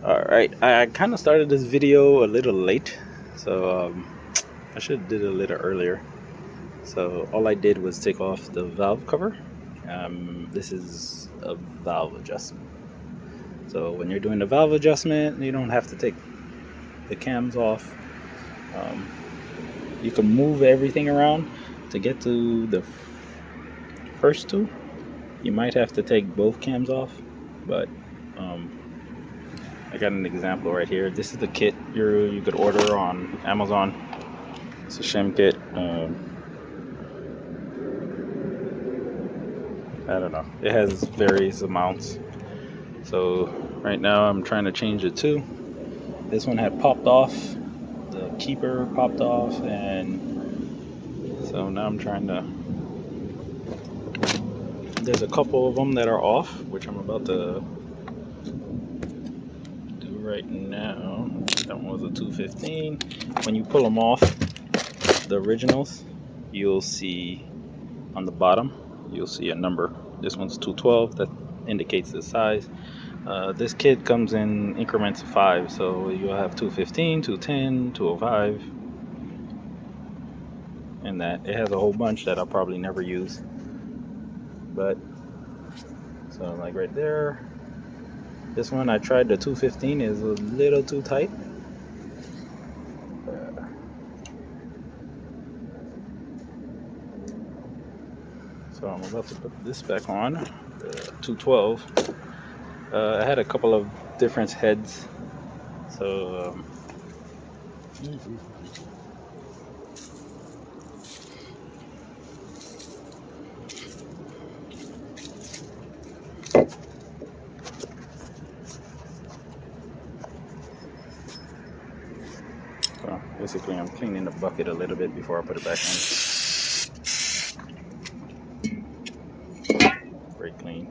Alright, I kind of started this video a little late, so I should have did it a little earlier. So all I did was take off the valve cover. This is a valve adjustment. So when you're doing the valve adjustment, you don't have to take the cams off. You can move everything around to get to the first two. You might have to take both cams off, but I got an example right here. This is the kit you could order on Amazon. It's a shim kit. I don't know. It has various amounts. So right now I'm trying to change it too. This one had popped off. The keeper popped off, and so now I'm trying to. There's a couple of them that are off, which I'm about to do right now. That one was a 215. When you pull them off, the originals, you'll see on the bottom, you'll see a number. This one's 212. That indicates the size. This kit comes in increments of 5, so you'll have 215, 210, 205, and that. It has a whole bunch that I'll probably never use. But so like right there, this one I tried the 215 is a little too tight. So I'm about to put this back on, the 212. I had a couple of different heads, so basically I'm cleaning the bucket a little bit before I put it back in. Very clean.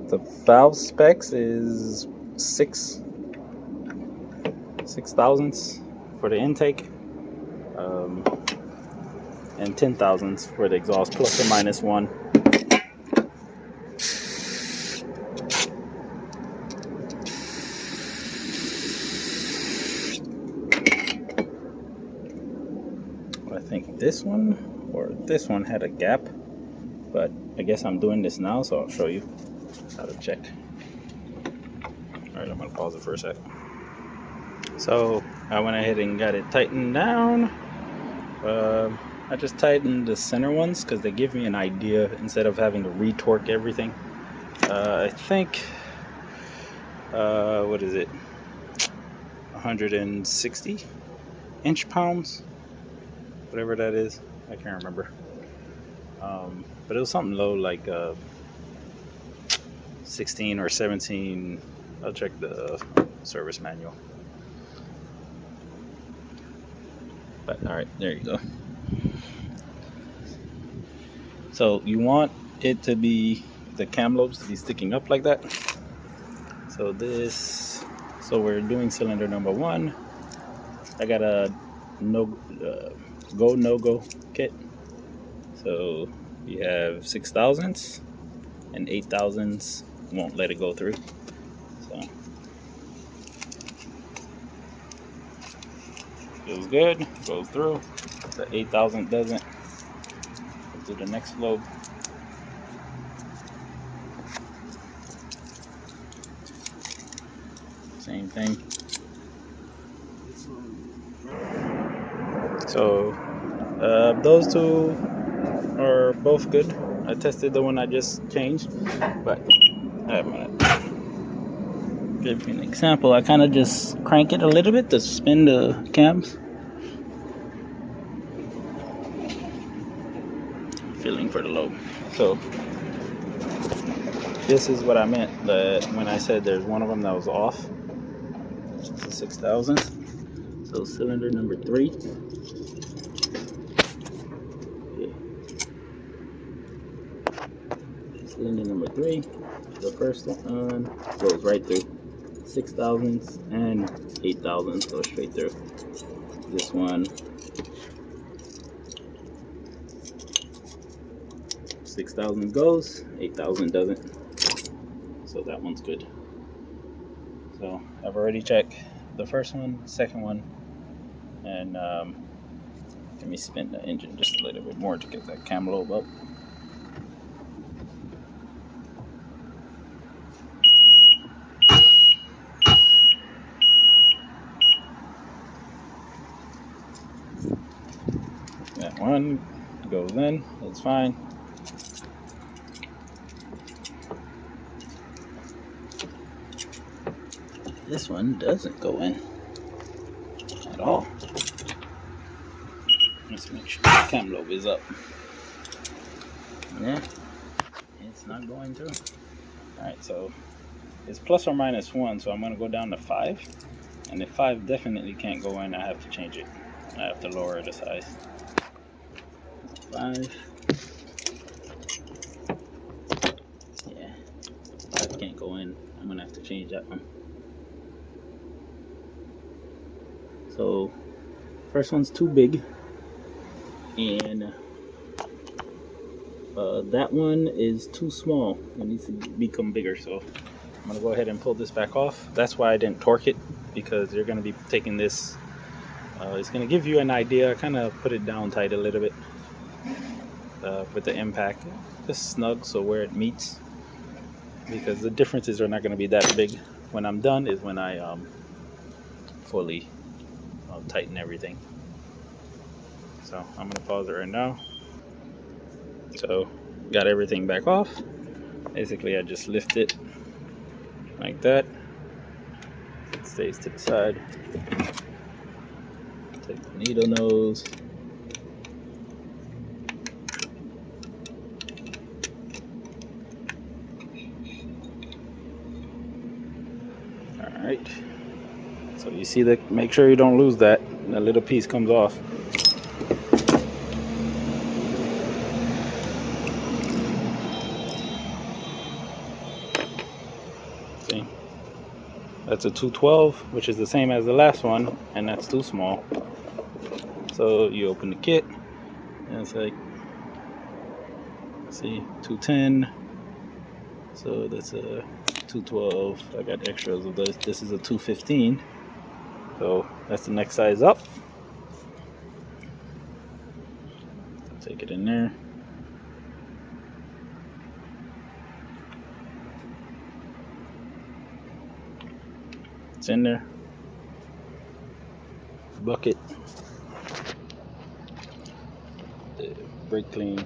The valve specs is 6 thousandths for the intake, and 10 thousandths for the exhaust, plus or minus 1. I think this one or this one had a gap, but I guess I'm doing this now, so I'll show you how to check. Alright, I'm gonna pause it for a sec. So I went ahead and got it tightened down. I just tightened the center ones because they give me an idea instead of having to retorque everything. I think what is it, 160 inch-pounds, whatever that is, I can't remember. But it was something low, like 16 or 17. I'll check the service manual. But all right, there you go. So you want it to be, the cam lobes to be sticking up like that. So we're doing cylinder number 1. I got a no-go kit. So you have 6 thousandths and 8 thousandths. Won't let it go through. So feels good, goes through. The 8 thousandth doesn't. Let's do the next lobe. Same thing. So those two are both good. I tested the one I just changed, but I'm gonna give you an example. I kind of just crank it a little bit to spin the cams. Feeling for the lobe. So this is what I meant that when I said there's one of them that was off. It's a 6 thousandths. So cylinder number 3. Cylinder number 3, the first one goes right through. 6 thousandths and 8 thousandths go straight through. This one 6,000 goes, 8,000 doesn't. So that one's good. So I've already checked the first one, second one, and let me spin the engine just a little bit more to get that cam lobe up. That one goes in, that's fine. This one doesn't go in at all. Let's make sure the cam lobe is up. Yeah, it's not going through. Alright, so it's plus or minus 1, so I'm going to go down to 5. And if 5 definitely can't go in, I have to change it. I have to lower the size. 5. Yeah, 5 can't go in. I'm going to have to change that one. So, first one's too big. And that one is too small. It needs to become bigger. So, I'm going to go ahead and pull this back off. That's why I didn't torque it, because you're going to be taking this. It's going to give you an idea. Kind of put it down tight a little bit with the impact. Just snug so where it meets, because the differences are not going to be that big. When I'm done is when I fully tighten everything. So I'm going to pause it right now. So got everything back off. Basically I just lift it like that. It stays to the side. Take the needle nose. Alright. So you see that, make sure you don't lose that. That little piece comes off. See? That's a 212, which is the same as the last one, and that's too small. So you open the kit, and it's like, see, 210. So that's a 212. I got extras of this. This is a 215. So that's the next size up. Take it in there. It's in there. Bucket. The brake clean.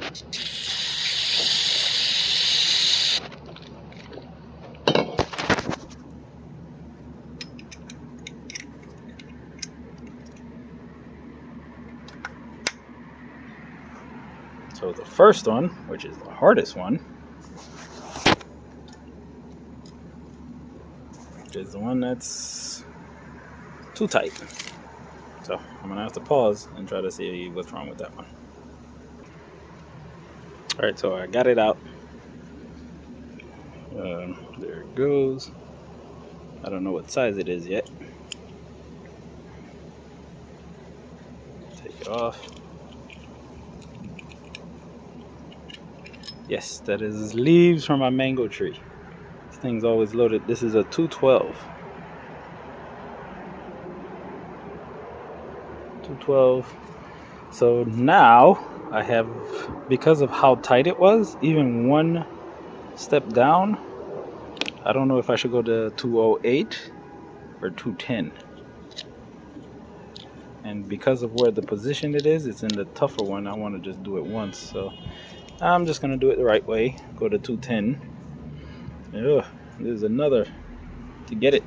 So the first one, which is the hardest one, is the one that's too tight. So I'm gonna have to pause and try to see what's wrong with that one. Alright, so I got it out. There it goes. I don't know what size it is yet. Take it off. Yes, that is leaves from my mango tree. This thing's always loaded. This is a 212. 212. So now I have, because of how tight it was, even one step down, I don't know if I should go to 208 or 210. And because of where the position it is, it's in the tougher one. I want to just do it once. So I'm just going to do it the right way. Go to 210. Ugh, there's another to get it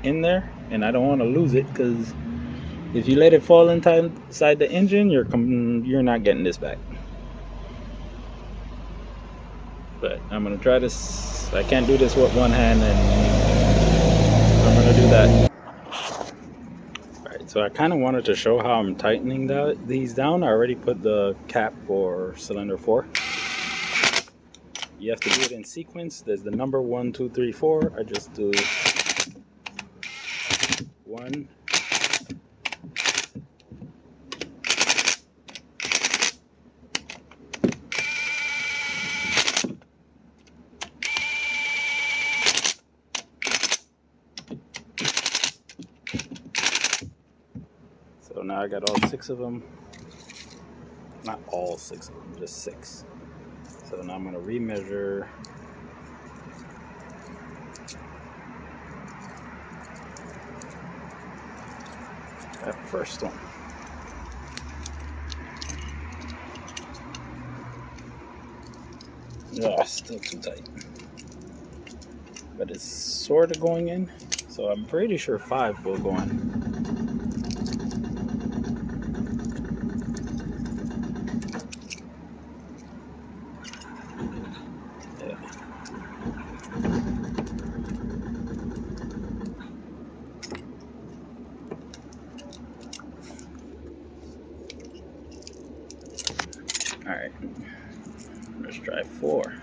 in there. And I don't want to lose it, because if you let it fall inside the engine, you're not getting this back. But I'm going to try this. I can't do this with one hand, and I'm going to do that. Alright, so I kind of wanted to show how I'm tightening these down. I already put the cap for cylinder 4. You have to do it in sequence. There's the number 1, 2, 3, 4. I just do 1, 2, now I got all 6 of them. Not all 6 of them, just 6. So now I'm going to remeasure. That first one. Yeah, still too tight. But it's sort of going in, so I'm pretty sure 5 will go in. Yeah. All right, let's try 4.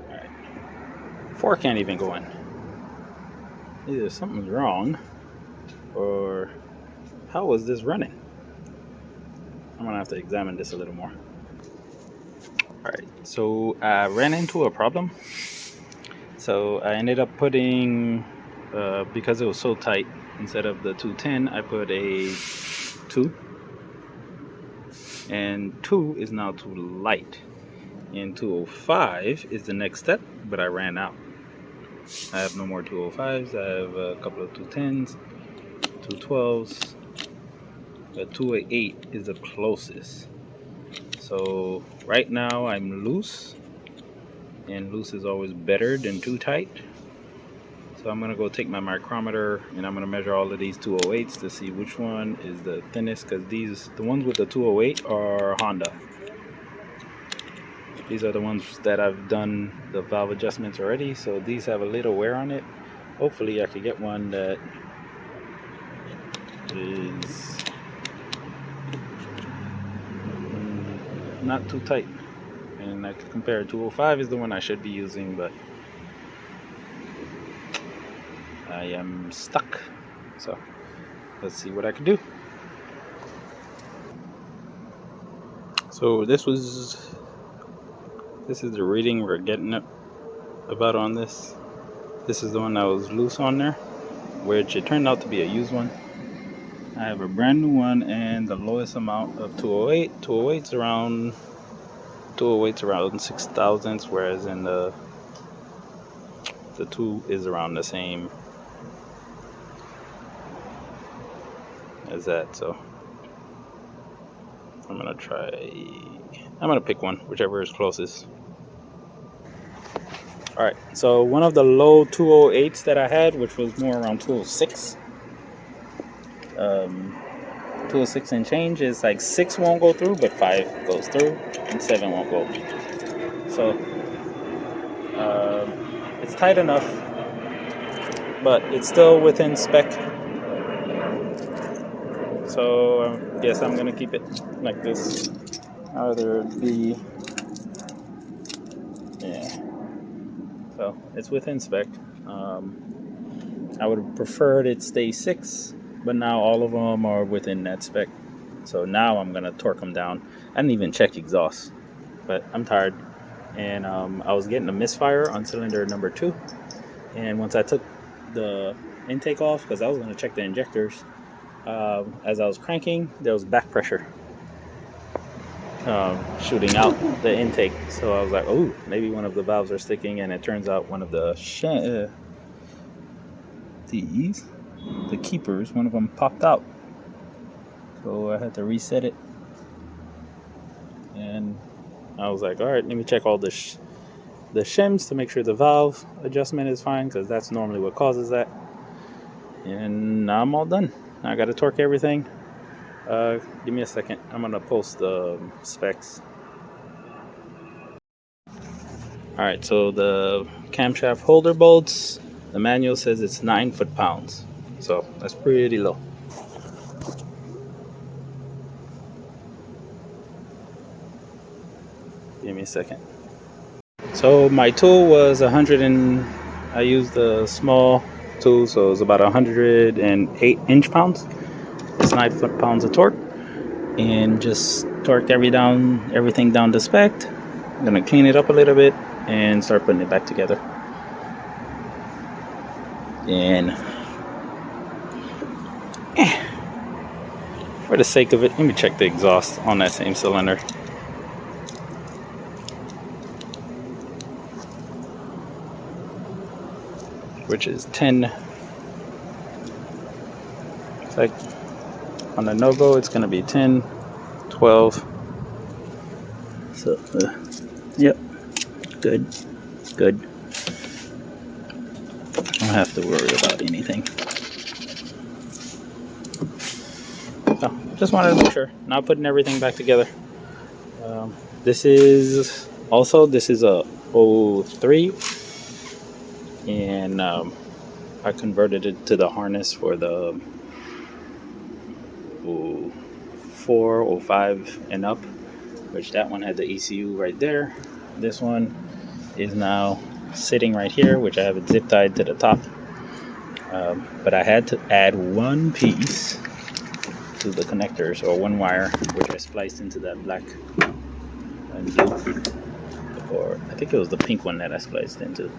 All right, 4 can't even go in. Either something's wrong, or how was this running? I'm gonna have to examine this a little more. Alright, so I ran into a problem. So I ended up putting, because it was so tight, instead of the 210, I put a 2. And 2 is now too light. And 205 is the next step, but I ran out. I have no more 205s. I have a couple of 210s, 212s. The 208 is the closest. So right now I'm loose, and loose is always better than too tight. So I'm gonna go take my micrometer and I'm gonna measure all of these 208s to see which one is the thinnest, because the ones with the 208 are Honda. These are the ones that I've done the valve adjustments already, so these have a little wear on it. Hopefully I could get one that is not too tight, and I could compare. 205 is the one I should be using, but I am stuck. So let's see what I can do. So this is the reading we're getting about on this. This is the one that was loose on there, which it turned out to be a used one. I have a brand new one, and the lowest amount of 208. 208's around 6 thousandths, whereas in the 2 is around the same as that. So I'm gonna pick one, whichever is closest. Alright, so one of the low 208s that I had, which was more around 206, 206 and change, is like 6 won't go through, but 5 goes through, and 7 won't go. So it's tight enough, but it's still within spec. So I guess I'm gonna keep it like this. Either be, yeah. So it's within spec. I would have preferred it stay 6, but now all of them are within that spec. So now I'm gonna torque them down. I didn't even check exhaust, but I'm tired, and I was getting a misfire on cylinder number 2. And once I took the intake off, because I was gonna check the injectors, as I was cranking, there was back pressure shooting out the intake. So I was like, oh, maybe one of the valves are sticking, and it turns out one of the the keepers, one of them popped out. So I had to reset it, and I was like, all right, let me check all the shims to make sure the valve adjustment is fine, because that's normally what causes that. And now I'm all done. I got to torque everything. Give me a second. I'm gonna post the specs. Alright, so the camshaft holder bolts, the manual says it's 9 foot-pounds. So that's pretty low. Give me a second. So my tool was 100 and I used the small tool, so it's about 108 inch-pounds. It's 9 foot-pounds of torque, and just torque everything down to spec. I'm gonna clean it up a little bit and start putting it back together. And for the sake of it, let me check the exhaust on that same cylinder. Which is 10. It's like on the no-go, it's gonna be 10, 12. So, yep, good. Don't have to worry about anything. So, just wanted to make sure. Now putting everything back together. This is a 03, and I converted it to the harness for the 04, 05 and up, which that one had the ECU right there. This one is now sitting right here, which I have it zip tied to the top. But I had to add one piece to the connectors, or one wire, which I spliced into that black and blue, or I think it was the pink one that I spliced into,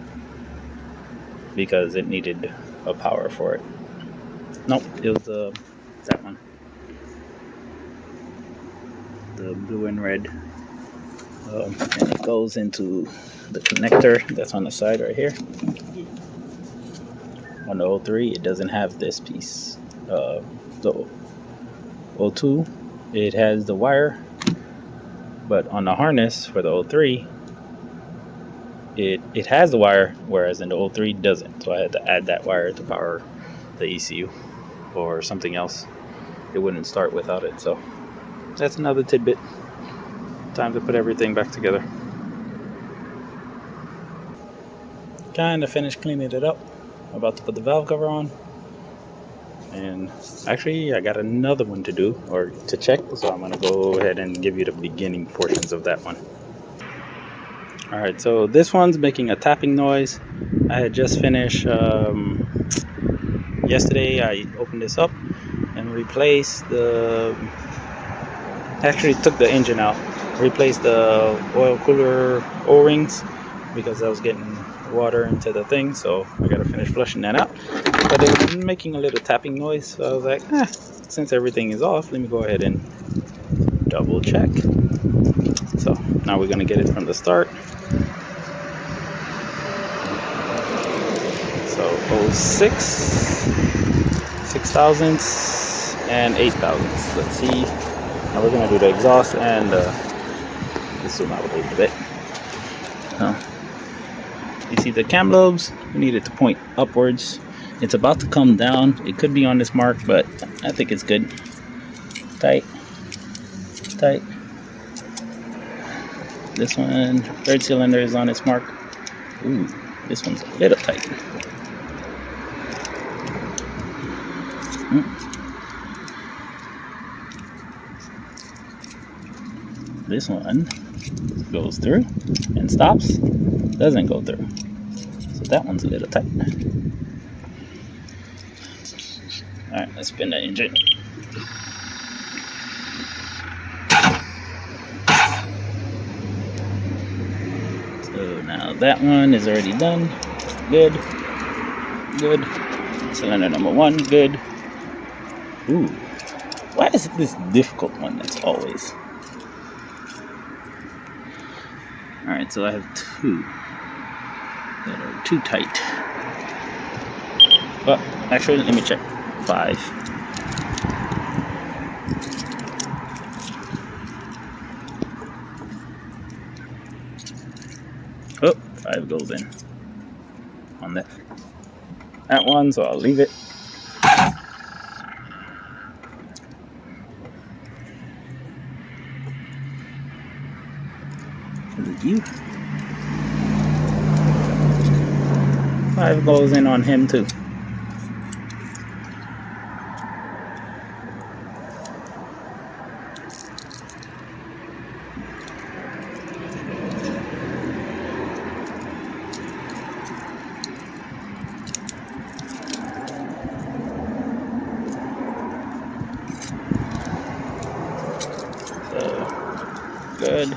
because it needed a power for it. Nope, it was that one, the blue and red. And it goes into the connector that's on the side right here. On the 03, it doesn't have this piece. The 02, it has the wire, but on the harness for the 03, it has the wire, whereas in the 03 doesn't. So I had to add that wire to power the ECU or something else. It wouldn't start without it. So that's another tidbit. Time to put everything back together. Kind of finished cleaning it up. About to put the valve cover on. And actually, I got another one to do, or to check, so I'm going to go ahead and give you the beginning portions of that one. Alright, so this one's making a tapping noise. I had just finished, yesterday I opened this up and replaced actually took the engine out, replaced the oil cooler O-rings, because I was getting water into the thing, so I gotta finish flushing that out. But it was making a little tapping noise, so I was like, since everything is off, let me go ahead and double check. So now we're gonna get it from the start. So 06, 6 thousandths, and 8 thousandths. Let's see. Now we're gonna do the exhaust and zoom out a little bit. You see the cam lobes, we need it to point upwards. It's about to come down. It could be on this mark, but I think it's good. Tight. This one, third cylinder, is on its mark. Ooh, this one's a little tight. This one goes through and stops, doesn't go through. So that one's a little tight. Alright, let's spin the engine. So now that one is already done. Good. Cylinder number 1, good. Ooh, why is it this difficult one that's always? Alright, so I have 2 that are too tight. Well, actually, let me check. 5. Oh, 5 goes in on that one, so I'll leave it. Is it you? 5 goes in on him too. good.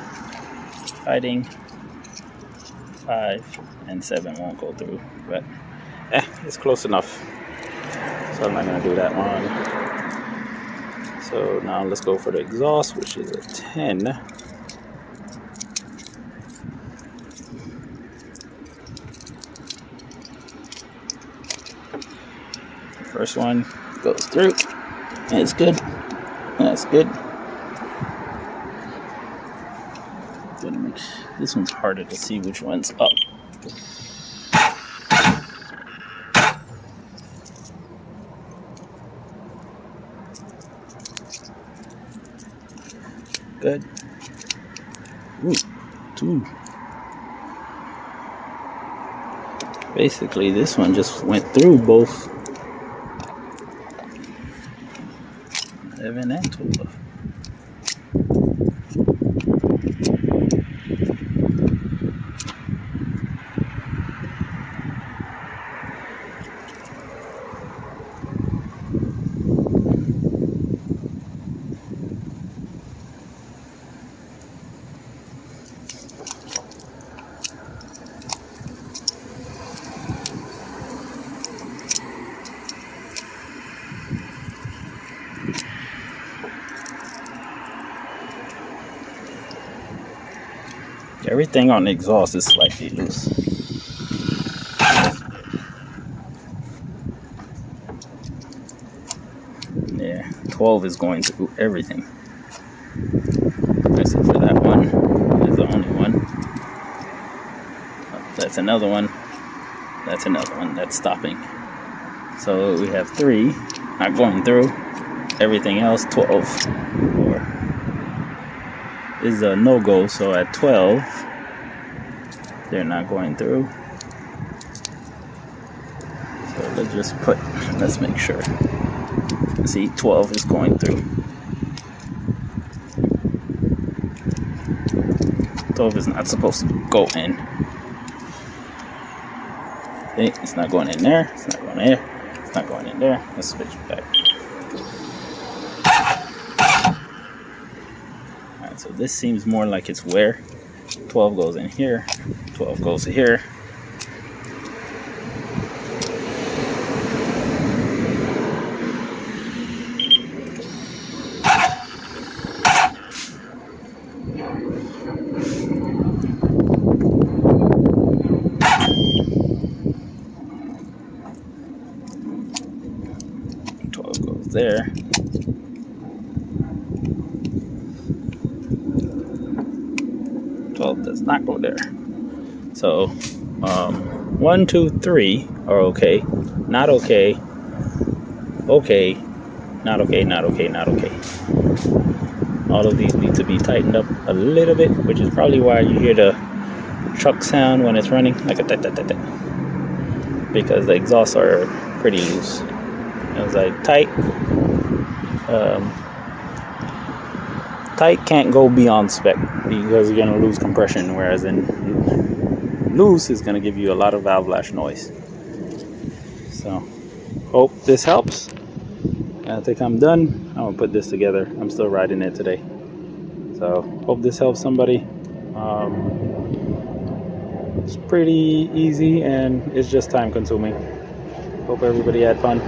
Hiding. 5 and 7 won't go through, but it's close enough. So I'm not gonna do that one. So now let's go for the exhaust, which is a 10. First one goes through. And it's good. That's good. This one's harder to see which one's up. Good. Ooh, 2. Basically, this one just went through both 11 and 12. Everything on the exhaust is slightly loose. Yeah, 12 is going through everything. Except for that one. That's the only one. That's another one. That's another one. That's stopping. So we have 3 not going through. Everything else, 12. Is a no-go, so at 12 they're not going through. So let's make sure. See, 12 is going through. 12 is not supposed to go in. Okay, it's not going in there, it's not going there, it's not going in there. Let's switch back. So this seems more like it's where 12 goes in here, 12 goes here. There. Does not go there. So 1, 2, 3 are okay, not okay, okay, not okay, not okay, not okay. All of these need to be tightened up a little bit, which is probably why you hear the truck sound when it's running, like a ta-ta-ta-ta, because the exhausts are pretty loose. It was like tight. Tight can't go beyond spec because you're going to lose compression, whereas in loose is going to give you a lot of valve lash noise. So hope this helps. I think I'm done. I'm going to put this together. I'm still riding it today. So hope this helps somebody. It's pretty easy and it's just time consuming. Hope everybody had fun.